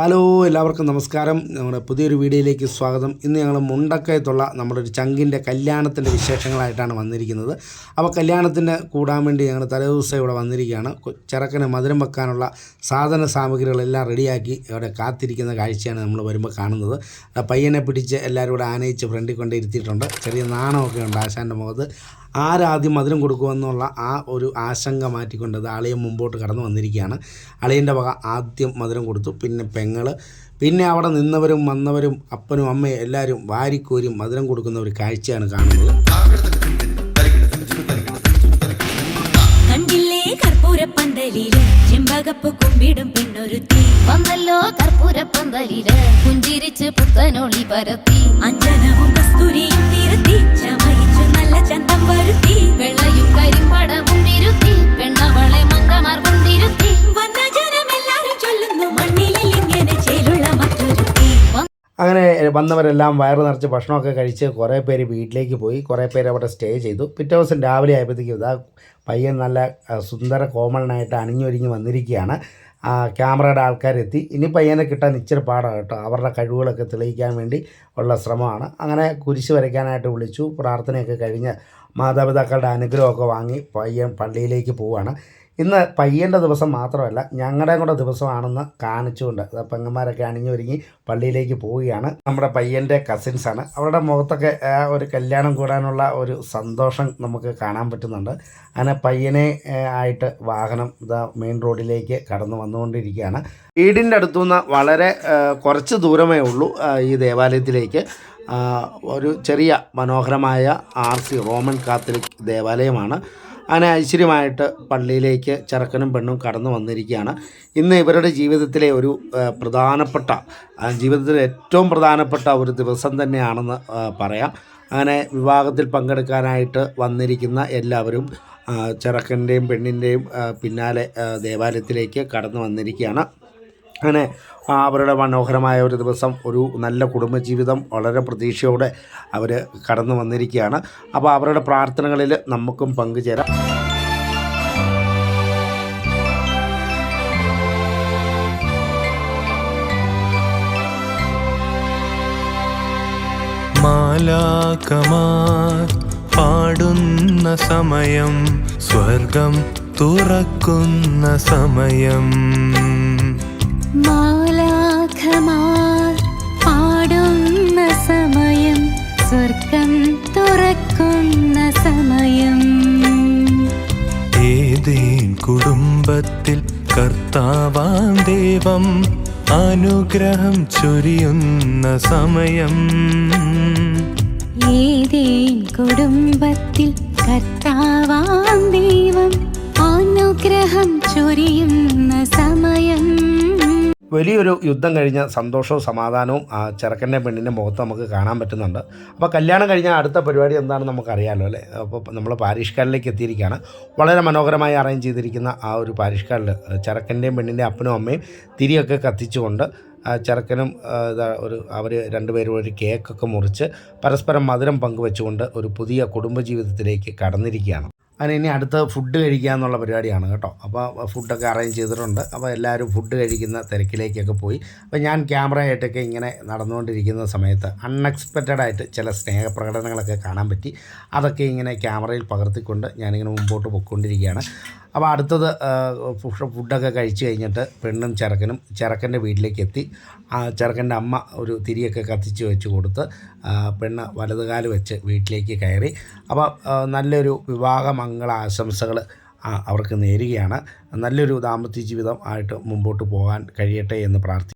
Hello, എല്ലാവർക്കും നമസ്കാരം. നമ്മുടെ പുതിയൊരു വീഡിയോയിലേക്ക് സ്വാഗതം. ഇന്ന് ഞങ്ങൾ മുണ്ടക്കയത്തുള്ള നമ്മുടെ ഒരു ചങ്കിൻ്റെ കല്യാണത്തിൻ്റെ വിശേഷങ്ങളായിട്ടാണ് വന്നിരിക്കുന്നത്. അപ്പോൾ കല്യാണത്തിന് കൂടാൻ വേണ്ടി ഞങ്ങൾ തലേദിവസം ഇവിടെ വന്നിരിക്കുകയാണ്. ചെറുക്കന് മധുരം വെക്കാനുള്ള സാധന സാമഗ്രികളെല്ലാം റെഡിയാക്കി ഇവിടെ കാത്തിരിക്കുന്ന കാഴ്ചയാണ് നമ്മൾ വരുമ്പോൾ കാണുന്നത്. പയ്യനെ പിടിച്ച് എല്ലാവരും കൂടെ ആനയിച്ച് ഫ്രണ്ടിൽ കൊണ്ട് ഇരുത്തിയിട്ടുണ്ട്. ചെറിയ നാണമൊക്കെ ഉണ്ട് ആശാൻ്റെ മുഖത്ത്. ആരാദ്യം മധുരം കൊടുക്കുമെന്നുള്ള ആ ഒരു ആശങ്ക മാറ്റിക്കൊണ്ട് അളിയൻ മുമ്പോട്ട് കടന്നു വന്നിരിക്കുകയാണ്. അളിയൻ്റെ വക ആദ്യം മധുരം കൊടുത്തു, പിന്നെ പെങ്ങൾ, പിന്നെ അവിടെ നിന്നവരും വന്നവരും അപ്പനും അമ്മയും എല്ലാവരും വാരിക്കോരും മധുരം കൊടുക്കുന്ന ഒരു കാഴ്ചയാണ് കാണുന്നത്. വന്നല്ലോ കർപ്പൂരപ്പന്തലില് പുഞ്ചിരിച്ച് പുത്തനൊളി പരത്തി അഞ്ജനവും കസ്തൂരിയും തിരുത്തി ചമയിച്ചു നല്ല ചന്തം വരുത്തി വെള്ളയും കരിമ്പടവും തിരുത്തി പെണ്ണവളെ മങ്കമാർ കൊണ്ടിരുത്തി വന്ന ജനമെല്ലാരും ചൊല്ലുന്നു മണ്ണിലിൽ ഇങ്ങനെ ചേലുള്ള മറ്റൊരുത്തി. അങ്ങനെ വന്നവരെല്ലാം വയറ് നിറച്ച് ഭക്ഷണമൊക്കെ കഴിച്ച് കുറേ പേര് വീട്ടിലേക്ക് പോയി, കുറേ പേര് അവിടെ സ്റ്റേ ചെയ്തു. പിറ്റേ ദിവസം രാവിലെ ആയപ്പോഴത്തേക്കും ഇതാ പയ്യൻ നല്ല സുന്ദര കോമളനായിട്ട് അണിഞ്ഞൊരുങ്ങി വന്നിരിക്കുകയാണ്. ക്യാമറയുടെ ആൾക്കാരെത്തി. ഇനി പയ്യനെ കിട്ടാൻ ഇച്ചിരി പാടാണ് കേട്ടോ. അവരുടെ കഴിവുകളൊക്കെ തെളിയിക്കാൻ വേണ്ടി ഉള്ള ശ്രമമാണ്. അങ്ങനെ കുരിശ് വരയ്ക്കാനായിട്ട് വിളിച്ചു. പ്രാർത്ഥനയൊക്കെ കഴിഞ്ഞ് മാതാപിതാക്കളുടെ അനുഗ്രഹമൊക്കെ വാങ്ങി പയ്യൻ പള്ളിയിലേക്ക് പോവുകയാണ്. ഇന്ന് പയ്യൻ്റെ ദിവസം മാത്രമല്ല, ഞങ്ങളുടെയും കൂടെ ദിവസമാണെന്ന് കാണിച്ചുകൊണ്ട് പെങ്ങന്മാരൊക്കെ അണിഞ്ഞൊരുങ്ങി പള്ളിയിലേക്ക് പോവുകയാണ്. നമ്മുടെ പയ്യൻ്റെ കസിൻസാണ്. അവരുടെ മുഖത്തൊക്കെ ഒരു കല്യാണം കൂടാനുള്ള ഒരു സന്തോഷം നമുക്ക് കാണാൻ പറ്റുന്നുണ്ട്. അങ്ങനെ പയ്യനെ ആയിട്ട് വാഹനം ഇതാ മെയിൻ റോഡിലേക്ക് കടന്നു വന്നുകൊണ്ടിരിക്കുകയാണ്. വീടിൻ്റെ അടുത്തുനിന്ന് വളരെ കുറച്ച് ദൂരമേ ഉള്ളൂ ഈ ദേവാലയത്തിലേക്ക്. ഒരു ചെറിയ മനോഹരമായ RC റോമൻ കാത്തലിക് ദേവാലയമാണ്. അങ്ങനെ ഐശ്വര്യമായിട്ട് പള്ളിയിലേക്ക് ചെറുക്കനും പെണ്ണും കടന്നു വന്നിരിക്കുകയാണ്. ഇന്ന് ഇവരുടെ ജീവിതത്തിലെ ഒരു പ്രധാനപ്പെട്ട, ജീവിതത്തിലെ ഏറ്റവും പ്രധാനപ്പെട്ട ഒരു ദിവസം തന്നെയാണെന്ന് പറയാം. അങ്ങനെ വിവാഹത്തിൽ പങ്കെടുക്കാനായിട്ട് വന്നിരിക്കുന്ന എല്ലാവരും ചെറുക്കൻ്റെയും പെണ്ണിൻ്റെയും പിന്നാലെ ദേവാലയത്തിലേക്ക് കടന്നു വന്നിരിക്കുകയാണ്. അങ്ങനെ അവരുടെ മനോഹരമായ ഒരു ദിവസം, ഒരു നല്ല കുടുംബജീവിതം വളരെ പ്രതീക്ഷയോടെ അവർ കടന്നു വന്നിരിക്കുകയാണ്. അപ്പോൾ അവരുടെ പ്രാർത്ഥനകളിൽ നമുക്കും പങ്കുചേരാം. മാലാഖമാർ പാടുന്ന സമയം, സ്വർഗം തുറക്കുന്ന സമയം. മാലാഖമാർ പാടുന്ന സമയം, സ്വർഗം തുറക്കുന്ന സമയം. ഏതേൻ കുടുംബത്തിൽ കർത്താവാം ദൈവം അനുഗ്രഹം ചൊരിയുന്ന സമയം. ഏതേൻ കുടുംബത്തിൽ കർത്താവാം ദൈവം അനുഗ്രഹം ചൊരിയുന്ന സമയം. വലിയൊരു യുദ്ധം കഴിഞ്ഞ സന്തോഷവും സമാധാനവും ആ ചെറുക്കൻ്റെ പെണ്ണിൻ്റെ മുഖത്ത് നമുക്ക് കാണാൻ പറ്റുന്നുണ്ട്. അപ്പോൾ കല്യാണം കഴിഞ്ഞാൽ അടുത്ത പരിപാടി എന്താണെന്ന് നമുക്കറിയാമല്ലോ അല്ലേ. അപ്പോൾ നമ്മൾ പാരിഷ് ഹാളിലേക്ക് എത്തിയിരിക്കുകയാണ്. വളരെ മനോഹരമായി അറേഞ്ച് ചെയ്തിരിക്കുന്ന ആ ഒരു പാരിഷ് ഹാളിൽ ചെറുക്കൻ്റെയും പെണ്ണിൻ്റെ അപ്പനും അമ്മയും തിരിയൊക്കെ കത്തിച്ചുകൊണ്ട് ചെറുക്കനും അവർ രണ്ടുപേരും ഒരു കേക്കൊക്കെ മുറിച്ച് പരസ്പരം മധുരം പങ്കുവെച്ചുകൊണ്ട് ഒരു പുതിയ കുടുംബജീവിതത്തിലേക്ക് കടന്നിരിക്കുകയാണ്. അതിന് അടുത്ത് ഫുഡ് കഴിക്കുക എന്നുള്ള പരിപാടിയാണ് കേട്ടോ. അപ്പോൾ ഫുഡൊക്കെ അറേഞ്ച് ചെയ്തിട്ടുണ്ട്. അപ്പോൾ എല്ലാവരും ഫുഡ് കഴിക്കുന്ന തിരക്കിലേക്കൊക്കെ പോയി. അപ്പോൾ ഞാൻ ക്യാമറയായിട്ടൊക്കെ ഇങ്ങനെ നടന്നുകൊണ്ടിരിക്കുന്ന സമയത്ത് അൺഎക്സ്പെക്റ്റഡായിട്ട് ചില സ്നേഹപ്രകടനങ്ങളൊക്കെ കാണാൻ പറ്റി. അതൊക്കെ ഇങ്ങനെ ക്യാമറയിൽ പകർത്തിക്കൊണ്ട് ഞാനിങ്ങനെ മുമ്പോട്ട് പോയിക്കൊണ്ടിരിക്കുകയാണ്. അപ്പോൾ അടുത്തത് ഫുഡൊക്കെ കഴിച്ച് കഴിഞ്ഞിട്ട് പെണ്ണും ചെറുക്കൻ്റെ വീട്ടിലേക്ക് എത്തി. ചെറുക്കൻ്റെ അമ്മ ഒരു തിരിയൊക്കെ കത്തിച്ച് വെച്ച് കൊടുത്ത് പെണ്ണ് വലതുകാല് വെച്ച് വീട്ടിലേക്ക് കയറി. അപ്പോൾ നല്ലൊരു വിവാഹമംഗള ആശംസകൾ അവർക്ക് നേരുകയാണ്. നല്ലൊരു ദാമ്പത്യ ജീവിതം ആയിട്ട് മുമ്പോട്ട് പോകാൻ കഴിയട്ടെ എന്ന് പ്രാർത്ഥിക്കുന്നു.